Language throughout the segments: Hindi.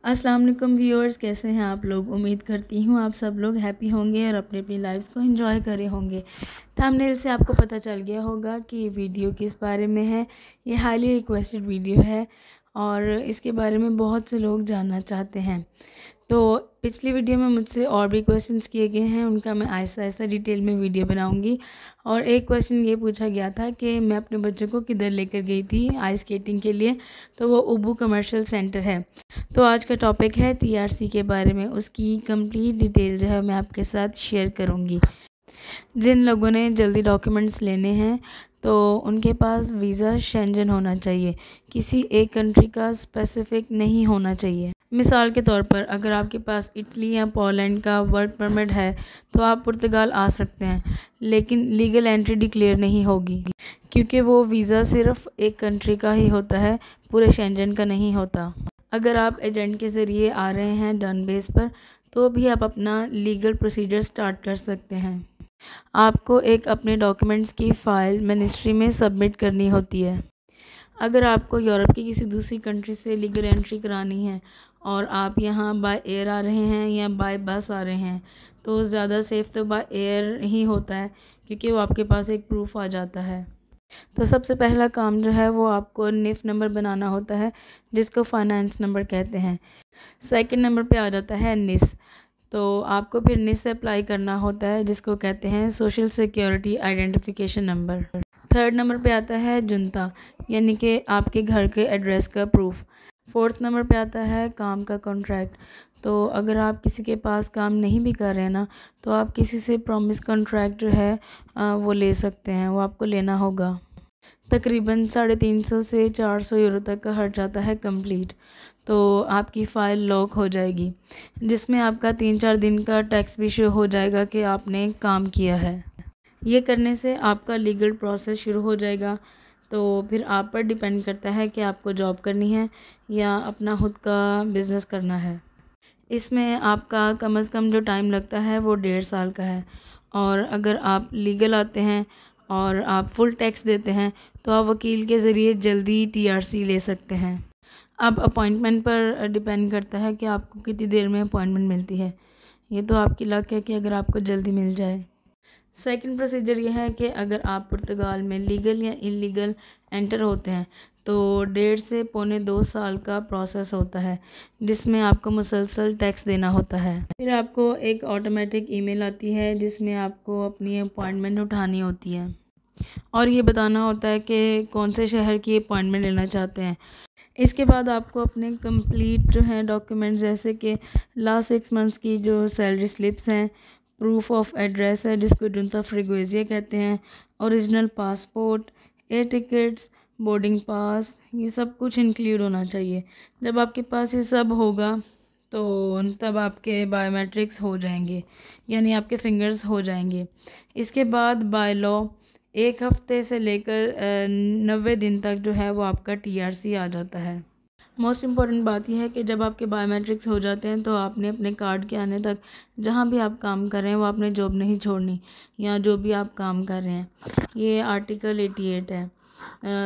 अस्सलाम वालेकुम व्यूअर्स, कैसे हैं आप लोग। उम्मीद करती हूँ आप सब लोग हैप्पी होंगे और अपनी अपनी लाइफ्स को एंजॉय करे होंगे। थंबनेल से आपको पता चल गया होगा कि वीडियो किस बारे में है। ये हाईली रिक्वेस्टेड वीडियो है और इसके बारे में बहुत से लोग जानना चाहते हैं। तो पिछली वीडियो में मुझसे और भी क्वेश्चंस किए गए हैं, उनका मैं आहिस्ता आहिस्ता डिटेल में वीडियो बनाऊंगी। और एक क्वेश्चन ये पूछा गया था कि मैं अपने बच्चों को किधर लेकर गई थी आइस स्केटिंग के लिए, तो वो उबू कमर्शियल सेंटर है। तो आज का टॉपिक है टीआरसी के बारे में, उसकी कंप्लीट डिटेल जो है मैं आपके साथ शेयर करूँगी। जिन लोगों ने जल्दी डॉक्यूमेंट्स लेने हैं तो उनके पास वीज़ा शेंजन होना चाहिए, किसी एक कंट्री का स्पेसिफिक नहीं होना चाहिए। मिसाल के तौर पर अगर आपके पास इटली या पोलैंड का वर्क परमिट है तो आप पुर्तगाल आ सकते हैं, लेकिन लीगल एंट्री डिक्लेयर नहीं होगी, क्योंकि वो वीज़ा सिर्फ एक कंट्री का ही होता है, पूरे शेंजन का नहीं होता। अगर आप एजेंट के ज़रिए आ रहे हैं डन बेस पर, तो भी आप अपना लीगल प्रोसीजर स्टार्ट कर सकते हैं। आपको एक अपने डॉक्यूमेंट्स की फ़ाइल मिनिस्ट्री में सबमिट करनी होती है। अगर आपको यूरोप की किसी दूसरी कंट्री से लीगल एंट्री करानी है और आप यहाँ बाय एयर आ रहे हैं या बाय बस आ रहे हैं, तो ज़्यादा सेफ़ तो बाय एयर ही होता है, क्योंकि वो आपके पास एक प्रूफ आ जाता है। तो सबसे पहला काम जो है वो आपको निफ नंबर बनाना होता है, जिसको फाइनेंस नंबर कहते हैं। सेकंड नंबर पे आ जाता है निस, तो आपको फिर निस से अप्लाई करना होता है, जिसको कहते हैं social security identification number. Third number पे आता है जुनता, यानी कि आपके घर के एड्रेस का प्रूफ। फोर्थ नंबर पे आता है काम का कॉन्ट्रैक्ट। तो अगर आप किसी के पास काम नहीं भी कर रहे हैं ना, तो आप किसी से प्रॉमिस कॉन्ट्रैक्ट जो है वो ले सकते हैं, वो आपको लेना होगा। तकरीबन 350 से 400 यूरो तक का खर्च आता है कंप्लीट। तो आपकी फ़ाइल लॉक हो जाएगी, जिसमें आपका 3-4 दिन का टैक्स भी शो हो जाएगा कि आपने काम किया है। ये करने से आपका लीगल प्रोसेस शुरू हो जाएगा। तो फिर आप पर डिपेंड करता है कि आपको जॉब करनी है या अपना खुद का बिज़नेस करना है। इसमें आपका कम से कम जो टाइम लगता है वो 1.5 साल का है। और अगर आप लीगल आते हैं और आप फुल टैक्स देते हैं तो आप वकील के ज़रिए जल्दी टीआरसी ले सकते हैं। अब अपॉइंटमेंट पर डिपेंड करता है कि आपको कितनी देर में अपॉइंटमेंट मिलती है। ये तो आपकी लक है कि अगर आपको जल्दी मिल जाए। सेकंड प्रोसीजर ये है कि अगर आप पुर्तगाल में लीगल या इलीगल एंटर होते हैं तो 1.5 से पौने 2 साल का प्रोसेस होता है, जिसमें आपको मुसलसल टैक्स देना होता है। फिर आपको एक ऑटोमेटिक ईमेल आती है, जिसमें आपको अपनी अपॉइंटमेंट उठानी होती है और ये बताना होता है कि कौन से शहर की अपॉइंटमेंट लेना चाहते हैं। इसके बाद आपको अपने कंप्लीट जो हैं डॉक्यूमेंट्स, जैसे कि लास्ट 6 मंथ्स की जो सैलरी स्लिप्स हैं, प्रूफ ऑफ एड्रेस है जिसको जुनता फ्रिगोजिया कहते हैं, original passport, air tickets, boarding pass, ये सब कुछ इंक्लूड होना चाहिए। जब आपके पास ये सब होगा तो तब आपके बायोमेट्रिक्स हो जाएंगे, यानी आपके फिंगर्स हो जाएंगे। इसके बाद बाय लॉ 1 हफ्ते से लेकर 90 दिन तक जो है वो आपका टीआरसी आ जाता है। मोस्ट इम्पॉर्टेंट बात यह है कि जब आपके बायोमेट्रिक्स हो जाते हैं तो आपने अपने कार्ड के आने तक जहाँ भी आप काम कर रहे हैं वो आपने जॉब नहीं छोड़नी, या जो भी आप काम कर रहे हैं। ये आर्टिकल 88 है।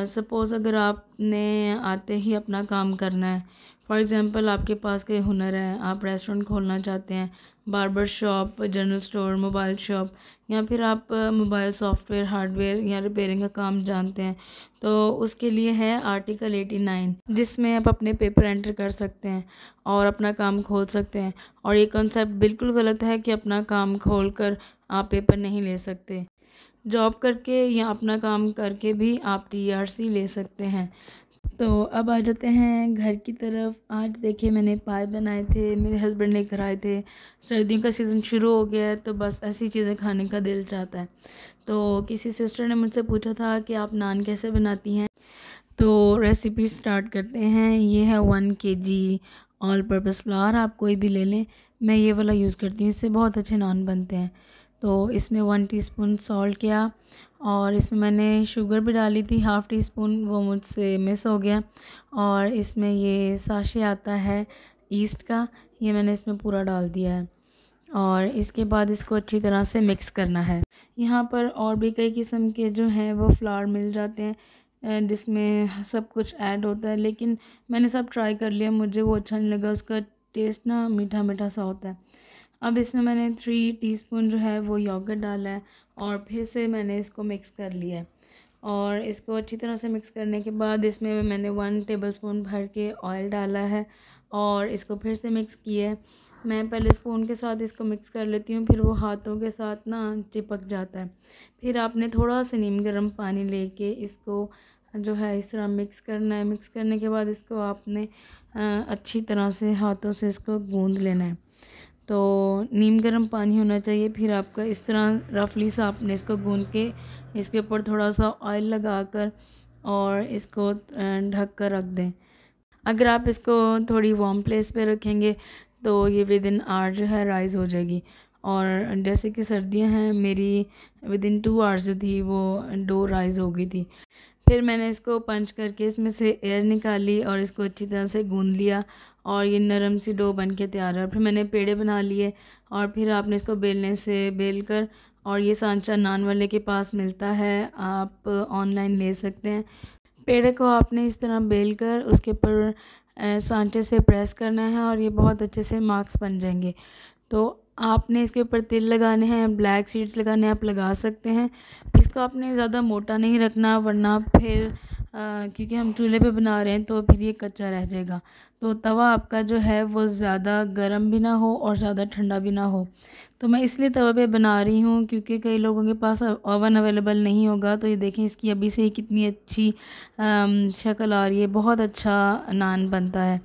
सपोज़ अगर आपने आते ही अपना काम करना है, फॉर एग्ज़ाम्पल आपके पास कोई हुनर है, आप रेस्टोरेंट खोलना चाहते हैं, barber shop, general store, mobile shop, या फिर आप मोबाइल सॉफ्टवेयर, हार्डवेयर या रिपेयरिंग का काम जानते हैं, तो उसके लिए है आर्टिकल 89, जिसमें आप अपने पेपर एंटर कर सकते हैं और अपना काम खोल सकते हैं। और ये कॉन्सेप्ट बिल्कुल गलत है कि अपना काम खोलकर आप पेपर नहीं ले सकते। जॉब करके या अपना काम करके भी आप टीआरसी ले सकते हैं। तो अब आ जाते हैं घर की तरफ। आज देखिए मैंने पाए बनाए थे, मेरे हस्बैंड लेकर आए थे। सर्दियों का सीज़न शुरू हो गया है तो बस ऐसी चीज़ें खाने का दिल चाहता है। तो किसी सिस्टर ने मुझसे पूछा था कि आप नान कैसे बनाती हैं, तो रेसिपी स्टार्ट करते हैं। ये है 1 kg ऑल पर्पस फ्लावर, आप कोई भी ले लें, मैं ये वाला यूज़ करती हूँ, इससे बहुत अच्छे नान बनते हैं। तो इसमें 1 टीस्पून सॉल्ट किया और इसमें मैंने शुगर भी डाली थी, ½ टीस्पून, वो मुझसे मिस हो गया। और इसमें ये साशे आता है ईस्ट का, ये मैंने इसमें पूरा डाल दिया है और इसके बाद इसको अच्छी तरह से मिक्स करना है। यहाँ पर और भी कई किस्म के जो हैं वो फ्लावर मिल जाते हैं, जिसमें सब कुछ ऐड होता है, लेकिन मैंने सब ट्राई कर लिया, मुझे वो अच्छा नहीं लगा, उसका टेस्ट ना मीठा मीठा सा होता है। अब इसमें मैंने 3 टीस्पून जो है वो योगर्ट डाला है और फिर से मैंने इसको मिक्स कर लिया है। और इसको अच्छी तरह से मिक्स करने के बाद इसमें मैंने 1 टेबलस्पून भर के ऑयल डाला है और इसको फिर से मिक्स किया है। मैं पहले स्पून के साथ इसको मिक्स कर लेती हूँ, फिर वो हाथों के साथ ना चिपक जाता है। फिर आपने थोड़ा सा नीम गर्म पानी लेके इसको जो है इस तरह मिक्स करना है। मिक्स करने के बाद इसको आपने अच्छी तरह से हाथों से इसको गूँध लेना है। तो नीम गर्म पानी होना चाहिए। फिर आपका इस तरह रफली सा आपने इसको गूँध के इसके ऊपर थोड़ा सा ऑयल लगाकर और इसको ढक कर रख दें। अगर आप इसको थोड़ी वार्म प्लेस पे रखेंगे तो ये विदिन आवर जो है राइज़ हो जाएगी। और जैसे कि सर्दियां हैं, मेरी विदिन 2 आवर्स जो थी वो डो राइज़ हो गई थी। फिर मैंने इसको पंच करके इसमें से एयर निकाली और इसको अच्छी तरह से गूँध लिया और ये नरम सी डो बन के तैयार है। फिर मैंने पेड़े बना लिए और फिर आपने इसको बेलने से बेल कर, और ये सांचा नान वाले के पास मिलता है, आप ऑनलाइन ले सकते हैं। पेड़े को आपने इस तरह बेल कर उसके ऊपर सांचे से प्रेस करना है और ये बहुत अच्छे से मार्क्स बन जाएंगे। तो आपने इसके ऊपर तिल लगाने हैं, ब्लैक सीड्स लगाने हैं, आप लगा सकते हैं। इसको आपने ज़्यादा मोटा नहीं रखना, वरना फिर क्योंकि हम चूल्हे पे बना रहे हैं तो फिर ये कच्चा रह जाएगा। तो तवा आपका जो है वो ज़्यादा गर्म भी ना हो और ज़्यादा ठंडा भी ना हो। तो मैं इसलिए तवा पे बना रही हूँ क्योंकि कई लोगों के पास ओवन अवेलेबल नहीं होगा। तो ये देखें, इसकी अभी से ही कितनी अच्छी शक्ल आ रही है, बहुत अच्छा नान बनता है।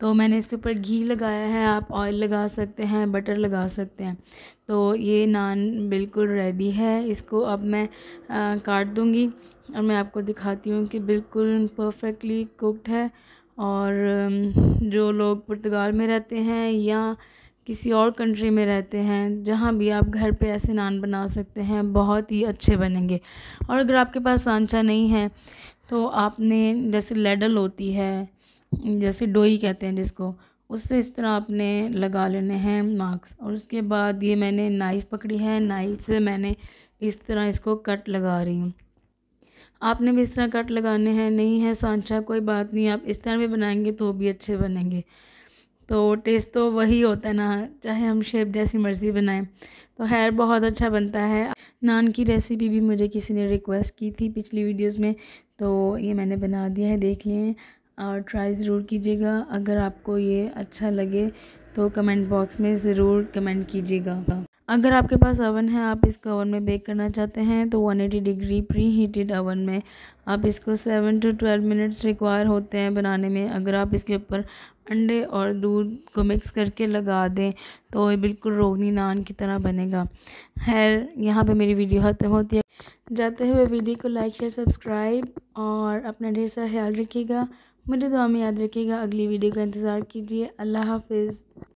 तो मैंने इसके ऊपर घी लगाया है, आप ऑयल लगा सकते हैं, बटर लगा सकते हैं। तो ये नान बिल्कुल रेडी है। इसको अब मैं काट दूँगी और मैं आपको दिखाती हूँ कि बिल्कुल परफेक्टली कुक्ड है। और जो लोग पुर्तगाल में रहते हैं या किसी और कंट्री में रहते हैं, जहाँ भी आप घर पे ऐसे नान बना सकते हैं, बहुत ही अच्छे बनेंगे। और अगर आपके पास सांचा नहीं है तो आपने जैसे लैडल होती है, जैसे डोई कहते हैं जिसको, उससे इस तरह आपने लगा लेने हैं मार्क्स। और उसके बाद ये मैंने नाइफ़ पकड़ी है, नाइफ़ से मैंने इस तरह इसको कट लगा रही हूँ। आपने भी इस तरह कट लगाने हैं। नहीं है सांचा, कोई बात नहीं, आप इस तरह भी बनाएंगे तो भी अच्छे बनेंगे। तो टेस्ट तो वही होता है ना, चाहे हम शेप जैसी मर्ज़ी बनाएं। तो खैर बहुत अच्छा बनता है। नान की रेसिपी भी मुझे किसी ने रिक्वेस्ट की थी पिछली वीडियोस में, तो ये मैंने बना दिया है, देख लें और ट्राई ज़रूर कीजिएगा। अगर आपको ये अच्छा लगे तो कमेंट बॉक्स में ज़रूर कमेंट कीजिएगा। अगर आपके पास ओवन है, आप इसको ओवन में बेक करना चाहते हैं तो 180 डिग्री प्री हीटेड ओवन में आप इसको 7 to 12 मिनट्स रिक्वायर होते हैं बनाने में। अगर आप इसके ऊपर अंडे और दूध को मिक्स करके लगा दें तो ये बिल्कुल रोगनी नान की तरह बनेगा। खैर यहाँ पे मेरी वीडियो ख़त्म होती है। जाते हुए वीडियो को लाइक शेयर सब्सक्राइब और अपना ढेर सारा ख्याल रखिएगा। मुझे दुआ में याद रखिएगा। अगली वीडियो का इंतज़ार कीजिए। अल्लाह हाफिज़।